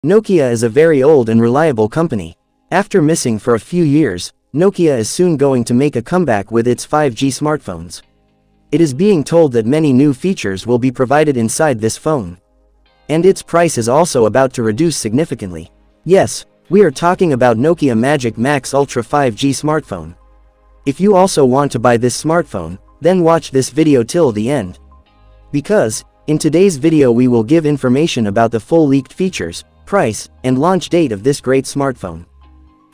Nokia is a very old and reliable company. After missing for a few years, Nokia is soon going to make a comeback with its 5G smartphones. It is being told that many new features will be provided inside this phone. And its price is also about to reduce significantly. Yes, we are talking about Nokia Magic Max Ultra 5G smartphone. If you also want to buy this smartphone, then watch this video till the end. Because, in today's video we will give information about the full leaked features, price, and launch date of this great smartphone.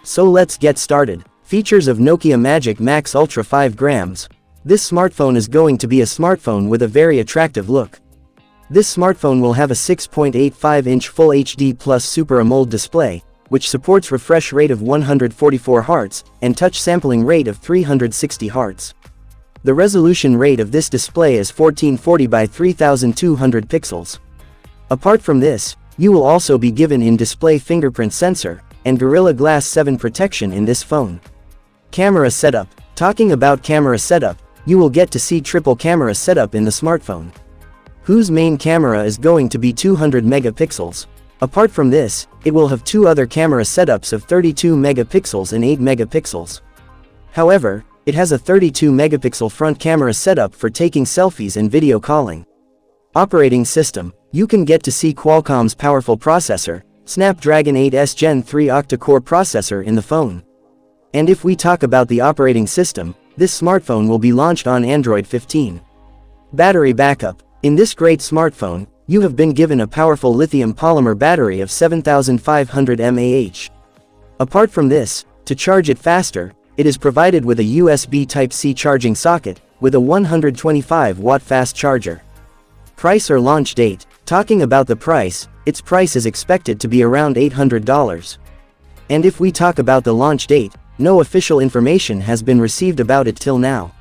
So let's get started. Features of Nokia Magic Max Ultra 5 grams. This smartphone is going to be a smartphone with a very attractive look. This smartphone will have a 6.85-inch Full HD Plus Super AMOLED display, which supports refresh rate of 144 Hz, and touch sampling rate of 360 Hz. The resolution rate of this display is 1440 by 3200 pixels. Apart from this, you will also be given in-display fingerprint sensor, and Gorilla Glass 7 protection in this phone. Camera setup. Talking about camera setup, you will get to see triple camera setup in the smartphone, whose main camera is going to be 200 megapixels. Apart from this, it will have two other camera setups of 32 megapixels and 8 megapixels. However, it has a 32 megapixel front camera setup for taking selfies and video calling. Operating system. You can get to see Qualcomm's powerful processor, Snapdragon 8s Gen 3 octa-core processor in the phone. And if we talk about the operating system, this smartphone will be launched on Android 15. Battery backup. In this great smartphone, you have been given a powerful lithium polymer battery of 7500 mAh. Apart from this, to charge it faster, it is provided with a USB Type-C charging socket, with a 125-watt fast charger. Price or launch date. Talking about the price, its price is expected to be around $800. And if we talk about the launch date, no official information has been received about it till now.